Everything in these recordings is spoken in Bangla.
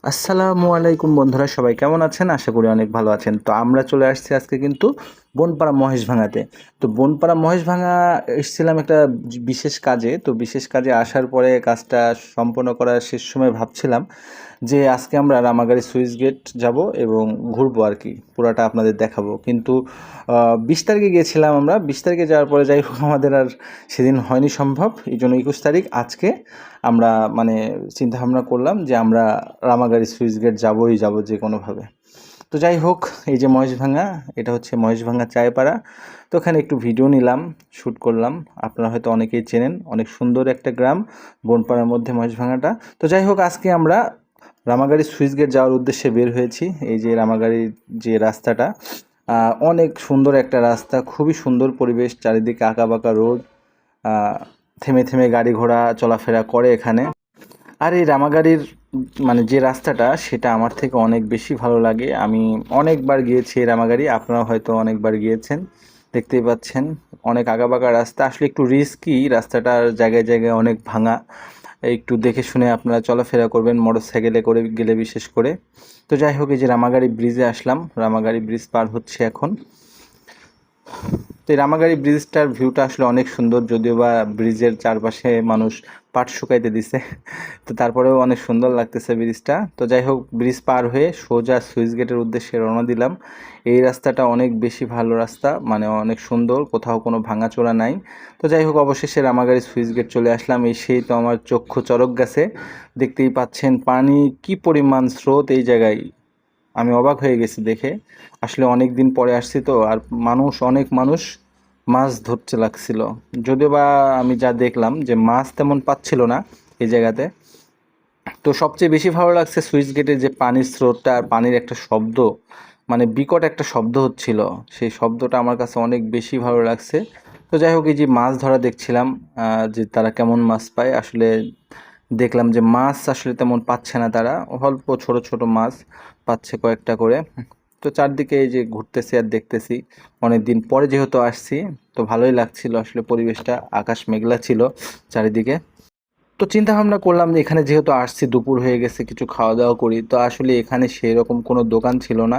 আসসালামু আলাইকুম বন্ধুরা, সবাই কেমন আছেন? আশা করি অনেক ভালো আছেন। তো আমরা চলে আসছি আজকে কিন্তু বনপাড়া মহেশভাঙাতে। তো বনপাড়া মহেশভাঙা এসেছিলাম একটা বিশেষ কাজে। তো বিশেষ কাজে আসার পরে কাজটা সম্পন্ন করার শেষ সময় ভাবছিলাম যে আজকে আমরা রামাগাড়ি সুইচ গেট যাব এবং ঘুরবো আর কি, পুরাটা আপনাদের দেখাবো। কিন্তু 20 তারিখে গিয়েছিলাম আমরা। 20 তারিখে যাওয়ার পরে যাই হোক আমাদের আর সেদিন হয়নি সম্ভব। এই জন্য 21 তারিখ আজকে আমরা মানে চিন্তা ভাবনা করলাম যে আমরা রামাগাড়ি সুইচ গেট যাবোই যাব যে কোনোভাবে। তো যাই হোক, এই যে মহেশভাঙা, এটা হচ্ছে মহেশভাঙা চায়পাড়া। তো ওখানে একটু ভিডিও নিলাম, শ্যুট করলাম। আপনারা হয়তো অনেকেই চেনেন, অনেক সুন্দর একটা গ্রাম বনপাড়ার মধ্যে মহেশভাঙাটা। তো যাই হোক, আজকে আমরা রামাগাড়ি সুইচ গেট যাওয়ার উদ্দেশ্যে বের হয়েছি। এই যে রামাগাড়ির যে রাস্তাটা, অনেক সুন্দর একটা রাস্তা, খুবই সুন্দর পরিবেশ, চারিদিকে আঁকাবাঁকা রোড, থেমে থেমে গাড়ি ঘোড়া চলাফেরা করে এখানে। আর এই রামাগাড়ির মানে যে রাস্তাটা, সেটা আমার থেকে অনেক বেশি ভালো লাগে। আমি অনেকবার গিয়েছি এই রামাগাড়ি, আপনারাও হয়তো অনেকবার গিয়েছেন। দেখতেই পাচ্ছেন অনেক আঁকাবাঁকা রাস্তা, আসলে একটু রিস্কি রাস্তাটার, জায়গায় জায়গায় অনেক ভাঙা। একটু দেখে শুনে আপনারা চলাফেরা করবেন মোটর সাইকেলে করে গেলে বিশেষ করে। তো যাই হোক, এই যে রামাগাড়ি ব্রিজে আসলাম, রামাগাড়ি ব্রিজ পার হচ্ছে এখন। তো এই রামাগাড়ি ব্রিজটার ভিউটা আসলে অনেক সুন্দর, যদিও বা ব্রিজের চারপাশে মানুষ পাট শুকাইতে দিছে, তো তারপরেও অনেক সুন্দর লাগতেছে ব্রিজটা। তো যাই হোক, ব্রিজ পার হয়ে সোজা সুইচ গেটের উদ্দেশ্যে রওনা দিলাম। এই রাস্তাটা অনেক বেশি ভালো রাস্তা, মানে অনেক সুন্দর, কোথাও কোনো ভাঙাচোরা নাই। তো যাই হোক, অবশেষে রামাগাড়ি সুইচ গেট চলে আসলাম। এই সেই তো আমার চক্ষু চরক গেছে, দেখতেই পাচ্ছেন পানি কি পরিমাণ স্রোত এই জায়গায়। আমি অবাক হয়ে গেছি দেখে। আসলে অনেক দিন পরে আসছি তো, আর অনেক মানুষ মাছ ধরতে লাগছিল। যদিও বা আমি যা দেখলাম যে মাছ তেমন পাচ্ছিল না এই জায়গাতে। তো সবচেয়ে বেশি ভালো লাগছে সুইচ গেটের যে পানির স্রোতটা আর পানির একটা শব্দ, মানে বিকট একটা শব্দ হচ্ছিল, সেই শব্দটা আমার কাছে অনেক বেশি ভালো লাগছে। তো যাই হোক, এই যে মাছ ধরা দেখছিলাম, যে তারা কেমন মাছ পায়। আসলে দেখলাম যে মাছ আসলে তেমন পাচ্ছে না তারা, অল্প ছোট ছোট মাছ পাচ্ছে কয়েকটা করে। তো চারদিকে এই যে ঘুরতেছি আর দেখতেছি, অনেক দিন পরে যেহেতু আসছি, তো ভালোই লাগছিল আসলে পরিবেশটা। আকাশ মেঘলা ছিল চারিদিকে। তো চিন্তা ভাবনা করলাম যে এখানে যেহেতু আসছি, দুপুর হয়ে গেছে, কিছু খাওয়া দাওয়া করি। তো আসলে এখানে সেরকম কোনো দোকান ছিল না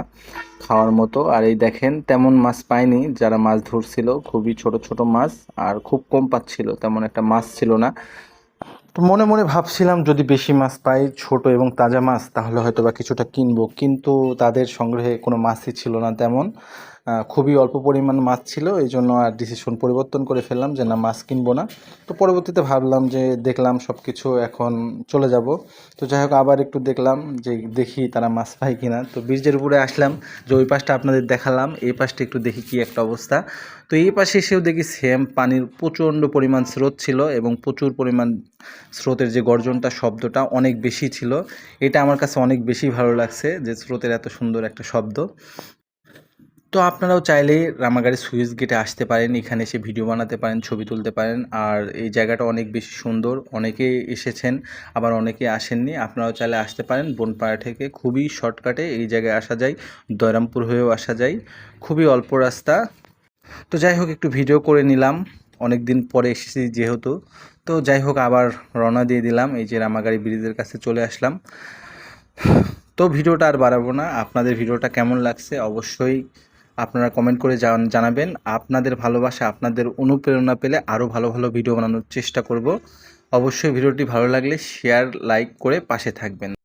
খাওয়ার মতো। আর এই দেখেন, তেমন মাছ পাইনি। যারা মাছ ধরছিল খুবই ছোট ছোট মাছ, আর খুব কম পাচ্ছিল, তেমন একটা মাছ ছিল না। তো মনে মনে ভাবছিলাম যদি বেশি মাছ পাই, ছোট এবং তাজা মাছ, তাহলে হয়তো বা কিছুটা কিনবো। কিন্তু তাদের সংগ্রহে কোনো মাছই ছিল না তেমন। খুবই অল্প পরিমাণ মাছ ছিল, এই জন্য আর ডিসিশন পরিবর্তন করে ফেললাম যে না, মাছ কিনবো না। তো পরবর্তীতে ভাবলাম যে দেখলাম সব কিছু, এখন চলে যাব। তো যাই হোক, আবার একটু দেখলাম যে দেখি তারা মাছ পায় কিনা। তো ব্রিজের উপরে আসলাম, যে ওই পাশটা আপনাদের দেখালাম, এই পাশটা একটু দেখি কি একটা অবস্থা। তো এই পাশে এসেও দেখি সেম পানির প্রচণ্ড পরিমাণ স্রোত ছিল, এবং প্রচুর পরিমাণ স্রোতের যে গর্জনটা, শব্দটা অনেক বেশি ছিল। এটা আমার কাছে অনেক বেশি ভালো লাগছে যে স্রোতের এত সুন্দর একটা শব্দ। তো আপনারাও চাইলে রামাগাড়ি সুইচ গেটে আসতে পারেন, এখানে এসে ভিডিও বানাতে পারেন, ছবি তুলতে পারেন। আর এই জায়গাটা অনেক বেশি সুন্দর, অনেকে এসেছেন, আবার অনেকে আসেননি। আপনারাও চাইলে আসতে পারেন। বনপাড়া থেকে খুবই শর্টকাটে এই জায়গায় আসা যায়, দয়রামপুর হয়েও আসা যায়, খুবই অল্প রাস্তা। তো যাই হোক, একটু ভিডিও করে নিলাম, অনেক দিন পরে এসেছি যেহেতু। তো যাই হোক, আবার রওনা দিয়ে দিলাম। এই যে রামাগাড়ি ব্রিজের কাছে চলে আসলাম। তো ভিডিওটা আর বাড়াবো না। আপনাদের ভিডিওটা কেমন লাগছে অবশ্যই আপনারা কমেন্ট করে জানাবেন। আপনাদের ভালোবাসা, আপনাদের অনুপ্রেরণা পেলে আরও ভালো ভালো ভিডিও বানানোর চেষ্টা করব। অবশ্যই ভিডিওটি ভালো লাগলে শেয়ার, লাইক করে পাশে থাকবেন।